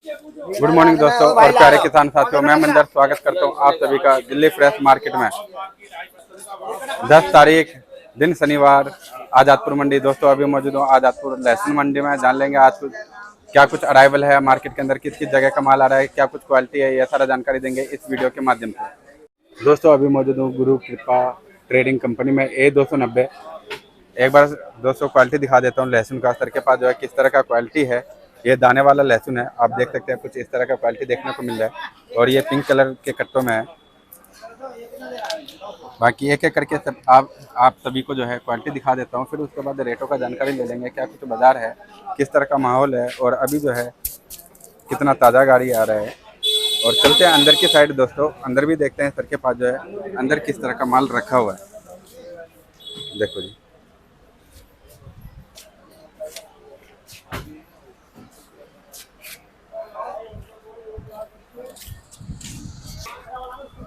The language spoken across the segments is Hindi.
गुड मॉर्निंग दोस्तों और प्यारे किसान साथियों, मैं मंदर स्वागत करता हूं आप सभी का दिल्ली फ्रेश मार्केट में। 10 तारीख दिन शनिवार, आजादपुर मंडी। दोस्तों अभी मौजूद हूँ आजादपुर लहसुन मंडी में। जान लेंगे आज क्या कुछ अराइवल है मार्केट के अंदर, किस किस जगह का माल आ रहा है, क्या कुछ क्वालिटी है, यह सारा जानकारी देंगे इस वीडियो के माध्यम से। दोस्तों अभी मौजूद हूँ गुरु कृपा ट्रेडिंग कंपनी में A290। एक बार दोस्तों क्वालिटी दिखा देता हूँ लहसुन का। सर के पास जो है किस तरह का क्वालिटी है। ये दाने वाला लहसुन है, आप देख सकते हैं कुछ इस तरह का क्वालिटी देखने को मिल रहा है और ये पिंक कलर के कट्टों में है। बाकी एक एक करके सब आप सभी को जो है क्वालिटी दिखा देता हूँ, फिर उसके बाद रेटों का जानकारी ले लेंगे, क्या कुछ बाजार है, किस तरह का माहौल है और अभी जो है कितना ताज़ा गाड़ी आ रहा है। और चलते हैं अंदर की साइड दोस्तों, अंदर भी देखते हैं सर के पास जो है अंदर किस तरह का माल रखा हुआ है। देखो जी,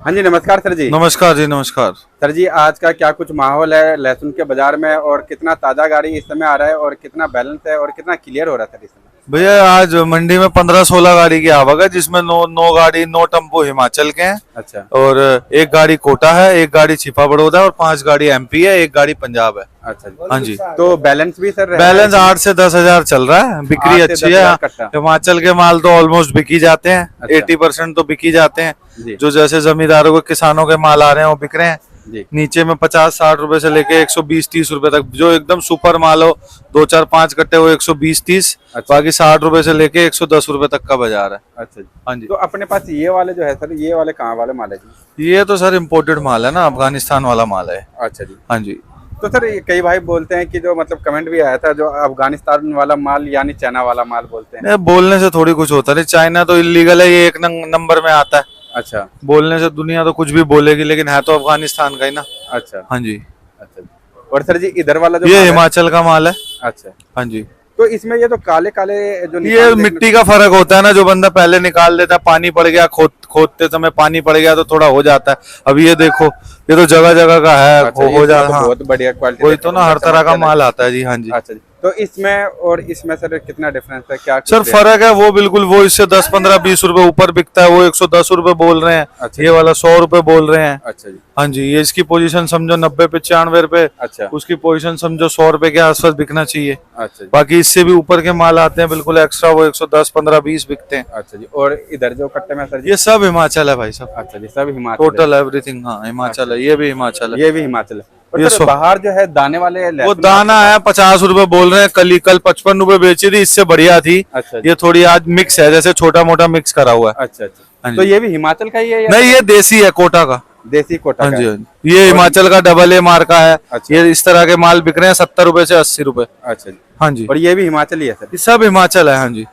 हाँ जी नमस्कार सर जी। नमस्कार जी, नमस्कार सर जी, आज का क्या कुछ माहौल है लहसुन के बाजार में और कितना ताज़ा गाड़ी इस समय आ रहा है और कितना बैलेंस है और कितना क्लियर हो रहा है सर इस समय? भैया आज मंडी में 15-16 गाड़ी की आवक है, जिसमें 9 टेम्पो हिमाचल के हैं। अच्छा। और एक गाड़ी कोटा है, एक गाड़ी छिपा बड़ौदा है और 5 गाड़ी MP है, एक गाड़ी पंजाब है। अच्छा जी। हाँ जी। तो बैलेंस भी सर बैलेंस 8 से 10 हजार चल रहा है, बिक्री 8 से अच्छी 10 है। हजार कट्टा। हिमाचल के माल तो ऑलमोस्ट बिकी जाते हैं। अच्छा। 80% तो बिकी जाते हैं। जी। जो जैसे जमींदारों के किसानों के माल आ रहे हैं वो बिक रहे हैं। जी। नीचे में 50-60 रुपए से लेके 120-30 रुपए तक, जो एकदम सुपर माल हो 2-4-5 कट्टे वो 120-30। अच्छा। बाकी 60 रुपए से लेके 110 रुपए तक का बाजार है। अच्छा जी। हाँ जी। तो अपने पास ये वाले जो है सर, ये वाले कहाँ वाले माल है जी? ये तो सर इम्पोर्टेड माल है ना, अफगानिस्तान वाला माल है। अच्छा जी। हाँ जी। तो सर ये कई भाई बोलते हैं कि जो मतलब कमेंट भी आया था, जो अफगानिस्तान वाला माल यानी चाइना वाला माल बोलते हैं। नहीं, बोलने से थोड़ी कुछ होता नहीं। चाइना तो इलीगल है, ये 1 नंबर में आता है। अच्छा। बोलने से दुनिया तो कुछ भी बोलेगी, लेकिन है तो अफगानिस्तान का ही ना। अच्छा। हाँ जी। अच्छा जी। और सर जी इधर वाला जो ये माल है? हिमाचल का माल है। अच्छा। हाँ जी। तो इसमें ये तो काले काले जो ये मिट्टी का फर्क होता है ना, जो बंदा पहले निकाल देता है, पानी पड़ गया, खोदते समय पानी पड़ गया तो थोड़ा हो जाता है। अब ये देखो, ये तो जगह जगह का है। अच्छा, हो जाता है। तो बहुत बढ़िया क्वालिटी। कोई तो ना हर तरह का माल आता है जी। हाँ जी। अच्छा जी। तो इसमें और इसमें सर कितना डिफरेंस है, क्या सर फर्क है वो बिल्कुल, वो इससे 10-15-20 रुपए ऊपर बिकता है, वो 110 रुपए बोल रहे हैं। अच्छा। ये वाला 100 रुपए बोल रहे हैं। अच्छा जी। हाँ जी। ये इसकी पोजीशन समझो 90-95 रुपए। अच्छा। उसकी पोजीशन समझो 100 रुपए के आसपास बिकना चाहिए। अच्छा जी। बाकी इससे भी ऊपर के माल आते हैं बिल्कुल एक्स्ट्रा, वो 110-15-20 बिकते हैं। अच्छा जी। और इधर जो कट्टे में सर जी? ये सब हिमाचल है भाई साहब। अच्छा जी, सब हिमाचल टोटल एवरीथिंग। हाँ हिमाचल है, ये भी हिमाचल है। ये भी हिमाचल है। ये और सर बाहर जो है दाने वाले वो लहसुन दाना है 50 रुपए बोल रहे हैं। कल 55 रुपए बेची थी, इससे बढ़िया थी। अच्छा जी। ये थोड़ी आज मिक्स है, जैसे छोटा मोटा मिक्स करा हुआ है। अच्छा अच्छा। हाँ जी। तो ये भी हिमाचल का ही है या नहीं, ये देसी है, कोटा का। देसी कोटा हाँ का जी। है? हाँ जी। ये हिमाचल का AA मार्क का है। अच्छा। ये इस तरह के माल बिक रहे हैं 70 रुपए से 80 रुपए। अच्छा जी। हाँ जी। और ये भी हिमाचल ही है सर? ये सब हिमाचल है। हाँ जी।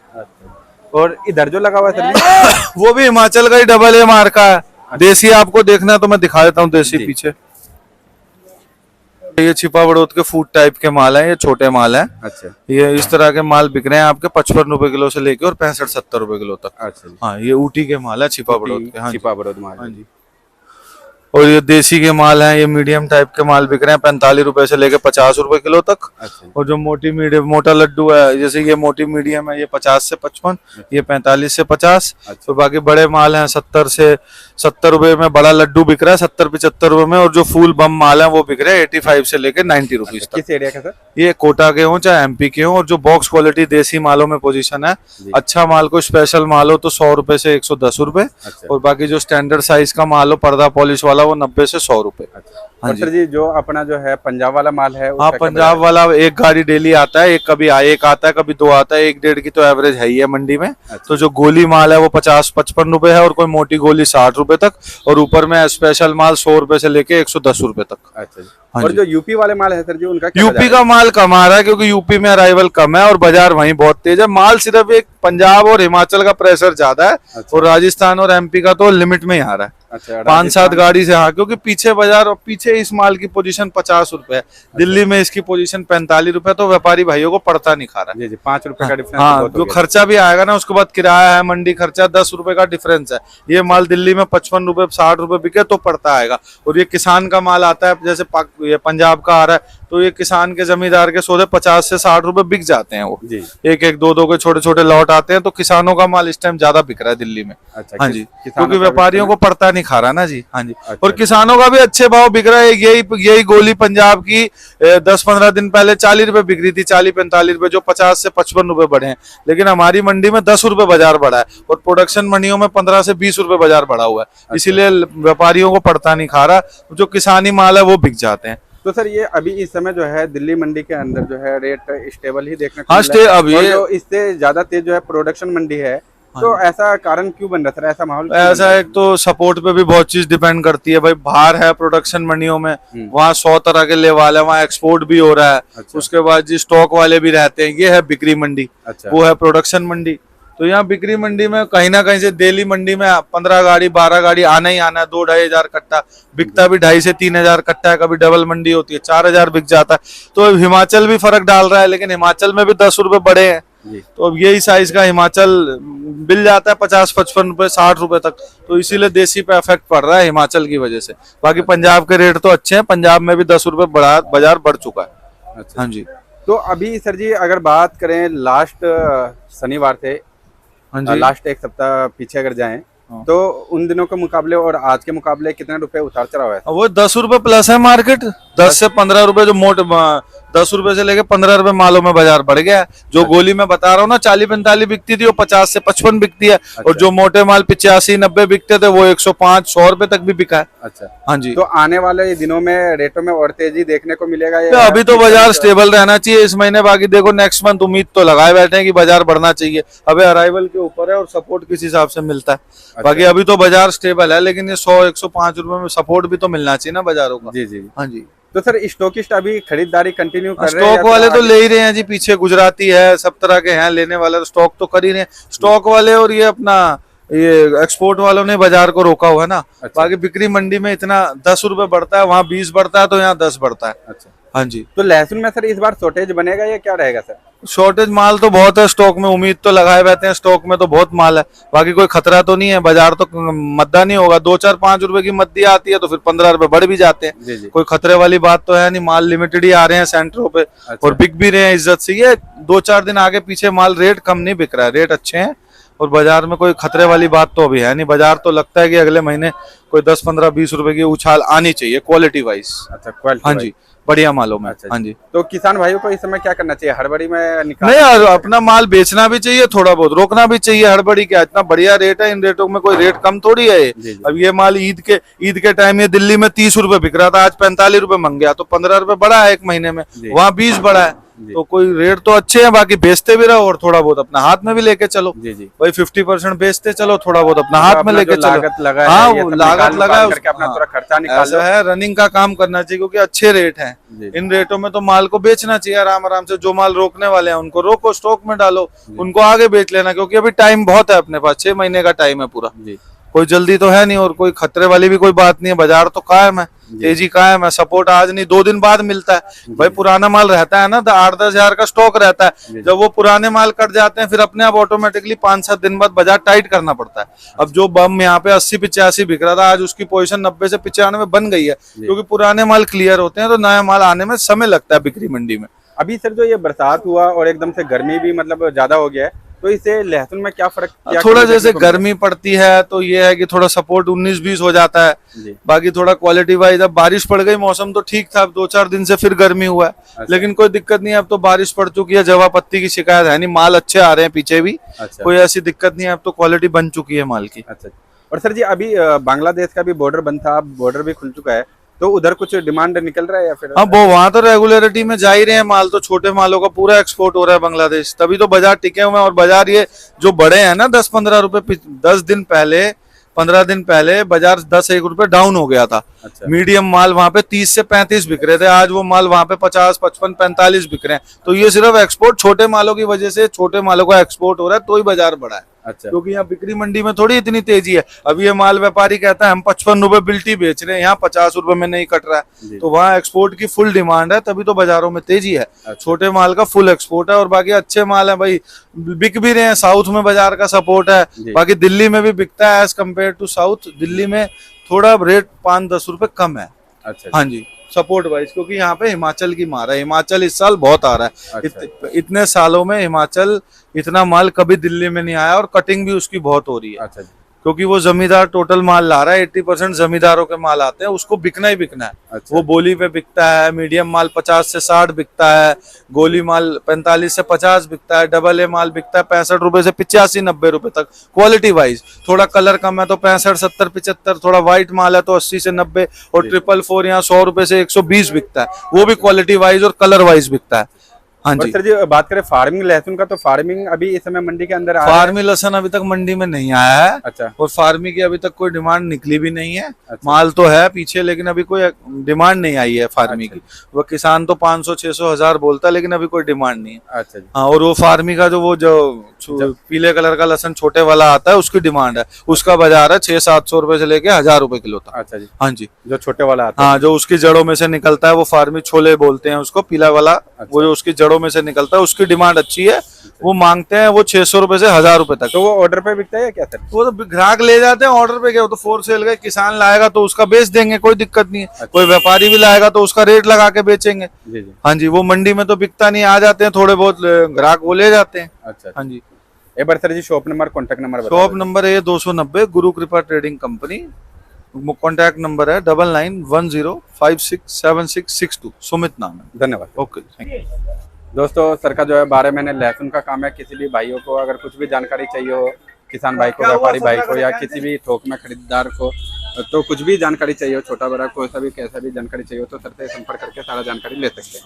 और इधर जो लगा हुआ है सर जी? वो भी हिमाचल का ही AA मार्क का है। देसी आपको देखना है तो मैं दिखा देता हूँ देसी जी। पीछे। ये छिपा बड़ौद के फूड टाइप के माल हैं, ये छोटे माल हैं। अच्छा। ये इस तरह के माल बिक रहे हैं आपके 55 रुपए किलो से लेके और 65-70 रुपए किलो तक। अच्छा जी। हाँ, ये ऊटी के माल है, छिपा बड़ौद के। हाँ जी। छिपा बड़ौद माल। हाँ जी। और ये देसी के माल हैं, ये मीडियम टाइप के माल बिक रहे हैं 45 रुपए से लेके 50 रुपए किलो तक। अच्छा। और जो मोटा लड्डू है, जैसे ये मोटी मीडियम है, ये 50 से 55, ये 45 से 50। अच्छा। तो बाकी बड़े माल हैं 70 रुपए में बड़ा लड्डू बिक रहा है, 70-75 रुपए में। और जो फुल बम माल है वो बिक रहे हैं 85 से लेके 90 रुपीज तक। किस एरिया का सर? ये कोटा के हो चाहे MP के हो। और जो बॉक्स क्वालिटी देसी मालों में पोजीशन है, अच्छा माल को स्पेशल माल हो तो 100 रुपए से 110 रुपए। अच्छा। और बाकी जो स्टैंडर्ड साइज का माल हो पर्दा पॉलिश वाला, वो 90 से 100 रुपए। और सर जी जो अपना जो है पंजाब वाला माल है? हाँ, पंजाब वाला एक गाड़ी डेली आता है, एक आता है, कभी 2 आता है। 1-1.5 की तो एवरेज है ही है मंडी में। तो जो गोली माल है वो 50-55 रुपए है, और कोई मोटी गोली 60 रुपए तक। और ऊपर में स्पेशल माल 100 रुपए से लेके 110 रुपए तक। अच्छा जी। हाँ और जी। जो यूपी वाले माल है सर जी, उनका क्या यूपी का माल कम आ रहा है, क्योंकि यूपी में अराइवल कम है और बाजार वहीं बहुत तेज है। माल सिर्फ एक पंजाब और हिमाचल का प्रेशर ज्यादा है। अच्छा। और राजस्थान और MP का तो लिमिट में ही आ रहा है। अच्छा। 5-7 गाड़ी से। हाँ, क्योंकि पीछे बाजार और पीछे इस माल की पोजीशन 50 रुपए है। दिल्ली में इसकी पोजीशन 45 रुपए, तो व्यापारी भाइयों को पड़ता नहीं खा रहा है। जी जी, 5 रुपए का डिफरेंस। हाँ, जो खर्चा भी आएगा ना, उसके बाद किराया है, मंडी खर्चा 10 रुपए का डिफरेंस है। ये माल दिल्ली में 55 रुपए 60 रुपए बिके तो पड़ता आएगा। और ये किसान का माल आता है, जैसे ये पंजाब का आ रहा है तो ये किसान के जमींदार के सौदे 50 से 60 रुपए बिक जाते हैं वो। जी। एक एक दो दो के छोटे छोटे लॉट आते हैं, तो किसानों का माल इस टाइम ज्यादा बिक रहा है दिल्ली में। अच्छा, हाँ जी, किसानों क्योंकि का व्यापारियों भी को पड़ता नहीं खा रहा ना जी। हाँ जी, अच्छा, और किसानों का भी अच्छे भाव बिक रहा है। यही गोली पंजाब की 10-15 दिन पहले 40 रुपए बिक रही थी, 40-45 रुपए, जो 50 से 55 रुपए बढ़े हैं। लेकिन हमारी मंडी में 10 रुपए बाजार बढ़ा है, और प्रोडक्शन मंडियों में 15 से 20 रुपए बाजार बढ़ा हुआ है। इसीलिए व्यापारियों को पड़ता नहीं खा रहा, जो किसानी माल है वो बिक जाते हैं। तो सर ये अभी इस समय जो है दिल्ली मंडी के अंदर जो है रेट स्टेबल ही देखने को हाँ, मिल रहा है। अभी और जो इससे ज्यादा तेज जो है प्रोडक्शन मंडी है, तो ऐसा कारण क्यों बन रहा है सर, ऐसा माहौल क्यों बन ऐसा रहा है? एक तो सपोर्ट पे भी बहुत चीज डिपेंड करती है भाई। बाहर है प्रोडक्शन मंडियों में, वहाँ 100 तरह के लेवाल है, वहाँ एक्सपोर्ट भी हो रहा है। अच्छा। उसके बाद जी स्टॉक वाले भी रहते हैं। ये है बिक्री मंडी, अच्छा। वो है प्रोडक्शन मंडी। तो यहाँ बिक्री मंडी में कहीं ना कहीं से दिल्ली मंडी में 15 गाड़ी 12 गाड़ी आना ही आना है। 2-2.5 हजार कट्टा बिकता भी 2.5 से 3 हजार कट्टा है। कभी डबल मंडी होती है 4 हजार बिक जाता है। तो हिमाचल भी फर्क डाल रहा है, लेकिन हिमाचल में भी 10 रुपए बढ़े हैं। जी। तो अब यही साइज का हिमाचल मिल जाता है 50-55 रुपए 60 रुपए तक। तो इसीलिए देसी पे इफेक्ट पड़ रहा है हिमाचल की वजह से। बाकी पंजाब के रेट तो अच्छे हैं, पंजाब में भी 10 रुपए बाजार बढ़ चुका है। अच्छा। हाँ जी। तो अभी सर जी अगर बात करें लास्ट शनिवार थे, हाँ जी। लास्ट एक सप्ताह पीछे अगर जाएं, तो उन दिनों के मुकाबले और आज के मुकाबले कितने रुपए उतार चढ़ाव है? वो 10 रुपए प्लस है मार्केट। 10 से 15 रुपए जो मोटे 10 रुपए से लेके 15 रुपए मालों में बाजार बढ़ गया है। जो गोली में बता रहा हूँ ना 40-45 बिकती थी, वो 50 से 55 बिकती है। और जो मोटे माल 85-90 बिकते थे, वो 105-100 रुपए तक भी बिका है। अच्छा। हाँ जी। तो आने वाले दिनों में रेटों में और तेजी देखने को मिलेगा तो या अभी तो बाजार स्टेबल रहना चाहिए इस महीने। बाकी देखो नेक्स्ट मंथ उम्मीद तो लगाए बैठे हैं कि बाजार बढ़ना चाहिए। अभी अराइवल के ऊपर है और सपोर्ट किस हिसाब से मिलता है। बाकी अभी तो बाजार स्टेबल है, लेकिन ये 100-105 रुपए में सपोर्ट भी तो मिलना चाहिए ना बाजारों का। जी जी। हाँ जी। तो सर स्टॉकिस्ट अभी खरीदारी कंटिन्यू कर रहे हैं? स्टॉक वाले तो ले ही रहे हैं जी, पीछे गुजराती है, सब तरह के हैं लेने वाले, तो स्टॉक तो कर ही रहे हैं स्टॉक वाले। और ये अपना ये एक्सपोर्ट वालों ने बाजार को रोका हुआ है ना। अच्छा। बाकी बिक्री मंडी में इतना 10 रुपए बढ़ता है, वहाँ 20 बढ़ता है, तो यहाँ 10 बढ़ता है। अच्छा। हाँ जी। तो लहसुन में सर इस बार शॉर्टेज बनेगा या क्या रहेगा सर? शॉर्टेज माल तो बहुत है स्टॉक में, उम्मीद तो लगाए बैठे हैं, स्टॉक में तो बहुत माल है। बाकी कोई खतरा तो नहीं है, बाजार तो मद्दा नहीं होगा। 2-4-5 रुपए की मद्दी आती है तो फिर 15 रुपए बढ़ भी जाते हैं। जी जी। कोई खतरे वाली बात तो है नहीं, माल लिमिटेड ही आ रहे हैं सेंटरों पे। अच्छा। और बिक भी रहे हैं इज्जत से। ये 2-4 दिन आगे पीछे माल रेट कम नहीं बिक रहा है, रेट अच्छे हैं। और बाजार में कोई खतरे वाली बात तो अभी है नहीं। बाजार तो लगता है कि अगले महीने कोई 10-15-20 रुपए की उछाल आनी चाहिए क्वालिटी वाइज। अच्छा, क्वालिटी हाँ जी, बढ़िया मालों में। अच्छा। हाँ जी। तो किसान भाइयों को इस समय क्या करना चाहिए? हड़बड़ी में निकाल नहीं यार, अपना माल बेचना भी चाहिए, थोड़ा बहुत रोकना भी चाहिए। हड़बड़ी क्या, इतना बढ़िया रेट है, इन रेटों में कोई रेट कम थोड़ी है ये। जी जी। अब ये माल ईद के टाइम ये दिल्ली में 30 रुपए बिक रहा था, आज 45 रुपए मंग गया, तो 15 रुपए बढ़ा है एक महीने में। जी। वहाँ 20 बढ़ा है। तो कोई रेट तो अच्छे हैं। बाकी बेचते भी रहो और थोड़ा बहुत अपना हाथ में भी लेके चलो। जी जी। भाई 50% बेचते चलो, थोड़ा बहुत अपना हाथ में लेके चलो। लागत लगा है, हाँ, ये वो सब लागत निकाल लगा है, करके अपना हाँ। पूरा खर्चा निकाल लो। ऐसा है, रनिंग का काम करना चाहिए, क्योंकि अच्छे रेट हैं। जी। इन रेटों में तो माल को बेचना चाहिए आराम आराम से। जो माल रोकने वाले हैं उनको रोको, स्टॉक में डालो, उनको आगे बेच लेना, क्योंकि अभी टाइम बहुत है अपने पास। 6 महीने का टाइम है पूरा, जी। कोई जल्दी तो है नहीं। और कोई खतरे वाली भी कोई बात नहीं है। बाजार तो कायम है, तेजी कायम है। सपोर्ट आज नहीं 2 दिन बाद मिलता है। भाई पुराना माल रहता है ना, तो 8-10 हजार का स्टॉक रहता है। जब वो पुराने माल कट जाते हैं, फिर अपने आप ऑटोमेटिकली 5-7 दिन बाद बाजार टाइट करना पड़ता है। अब जो बम यहाँ पे 80-85 बिक रहा था, आज उसकी पोजीशन 90 से 95 बन गई है, क्योंकि पुराने माल क्लियर होते हैं। तो नया माल आने में समय लगता है बिक्री मंडी में। अभी सर जो ये बरसात हुआ और एकदम से गर्मी भी मतलब ज्यादा हो गया है, तो इससे लहसुन में क्या फर्क थोड़ा जैसे गर्मी पड़ती है तो ये है कि थोड़ा सपोर्ट 19-20 हो जाता है। जी। बाकी थोड़ा क्वालिटी वाइज, अब बारिश पड़ गई, मौसम तो ठीक था। अब 2-4 दिन से फिर गर्मी हुआ है। अच्छा। लेकिन कोई दिक्कत नहीं है, अब तो बारिश पड़ चुकी है, जवा पत्ती की शिकायत है नहीं, माल अच्छे आ रहे हैं पीछे भी। अच्छा। कोई ऐसी दिक्कत नहीं है, अब तो क्वालिटी बन चुकी है माल की। अच्छा। और सर जी अभी बांग्लादेश का भी बॉर्डर बंद था, अब बॉर्डर भी खुल चुका है, तो उधर कुछ डिमांड निकल रहा है या फिर? हाँ, वो वहां तो रेगुलरिटी में जा ही रहे हैं माल। तो छोटे मालों का पूरा एक्सपोर्ट हो रहा है बांग्लादेश, तभी तो बाजार टिके हुए हैं। और बाजार ये जो बड़े हैं ना 10-15 रुपए, 10 दिन पहले 15 दिन पहले बाजार 10-1 रुपए डाउन हो गया था। अच्छा। मीडियम माल वहां पे 30 से 35 बिक रहे थे, आज वो माल वहां पे 50, 55, 45 बिक रहे हैं। तो ये सिर्फ एक्सपोर्ट छोटे मालों की वजह से, छोटे मालों का एक्सपोर्ट हो रहा है, तो ही बाजार बढ़ा है। अच्छा। क्योंकि यहाँ बिक्री मंडी में थोड़ी इतनी तेजी है। अब ये माल व्यापारी कहता है हम 55 रुपए बिल्टी बेच रहे हैं, यहाँ 50 रुपए में नहीं कट रहा है। तो वहाँ एक्सपोर्ट की फुल डिमांड है, तभी तो बाजारों में तेजी है। अच्छा। छोटे माल का फुल एक्सपोर्ट है। और बाकी अच्छे माल है भाई, बिक भी रहे हैं। साउथ में बाजार का सपोर्ट है, बाकी दिल्ली में भी बिकता है as compare to south. Delhi में थोड़ा रेट 5-10 रुपए कम है, अच्छा हाँ जी, सपोर्ट वाइज, क्योंकि यहाँ पे हिमाचल की मार है। हिमाचल इस साल बहुत आ रहा है। अच्छा। इतने सालों में हिमाचल इतना माल कभी दिल्ली में नहीं आया, और कटिंग भी उसकी बहुत हो रही है। अच्छा जी। क्योंकि वो जमींदार टोटल माल ला रहा है, 80% जमींदारों के माल आते हैं, उसको बिकना ही बिकना है। अच्छा। वो बोली पे बिकता है, मीडियम माल 50 से 60 बिकता है, गोली माल 45 से 50 बिकता है, डबल ए माल बिकता है 65 रुपए से 85-90 रुपए तक, क्वालिटी वाइज। थोड़ा कलर कम है तो 65, 70, 75, थोड़ा व्हाइट माल है तो 80 से 90, और 444 यहाँ 100 रुपए से 120 बिकता है। वो भी क्वालिटी वाइज और कलर वाइज बिकता है। हाँ और जी। सर जी बात करें फार्मिंग लहसुन का, तो फार्मिंग अभी इस समय मंडी के अंदर आ रहा है? फार्मी लहसुन अभी तक मंडी में नहीं आया है। अच्छा। और फार्मी की अभी तक कोई डिमांड निकली भी नहीं है। अच्छा। माल तो है पीछे, लेकिन अभी कोई डिमांड नहीं आई है फार्मी अच्छा। की। वो किसान तो 500, 600, 1000 बोलता है, लेकिन अभी कोई डिमांड नहीं है। अच्छा जी। हाँ, और वो फार्मी का जो पीले कलर का लहसुन छोटे वाला आता है, उसकी डिमांड है। उसका बाजार है 600-700 रुपए से लेके 1000 रुपए किलो तक। अच्छा जी। हाँ जी। जो छोटे वाला आता है। हाँ, जो उसकी जड़ों में से निकलता है, वो फार्मी छोले बोलते हैं उसको, पीला वाला। वो जो उसकी जड़ों में से निकलता है, उसकी डिमांड अच्छी है। वो मांगते हैं वो 600 रुपए से 1000 रुपए तक। तो वो ऑर्डर पे बिकता है या क्या सर? वो तो ग्राहक ले जाते हैं ऑर्डर पे, क्या वो तो फोर सेल गए। किसान लाएगा तो उसका बेच देंगे, कोई दिक्कत नहीं है। अच्छा। कोई व्यापारी भी लाएगा तो उसका रेट लगा के बेचेंगे। जी जी। हाँ जी, वो मंडी में तो बिकता नहीं, आ जाते हैं थोड़े बहुत ग्राहक, वो ले जाते हैं। अच्छा। हाँ जी। एक बार सर जी शॉप नंबर, कॉन्टेक्ट नंबर बता शॉप दो। नंबर है 290 गुरु कृपा ट्रेडिंग कंपनी। कॉन्टैक्ट नंबर है 9910567662। सुमित नाम है। धन्यवाद। Okay, thank you. दोस्तों सर का जो है 12 महीने लहसुन का काम है। किसी भी भाइयों को अगर कुछ भी जानकारी चाहिए हो, किसान भाई को, व्यापारी भाई को, या किसी भी थोक में खरीदार को, तो कुछ भी जानकारी चाहिए हो, छोटा बड़ा कोई सा भी कैसा भी जानकारी चाहिए हो, तो सर से संपर्क करके सारा जानकारी ले सकते हैं।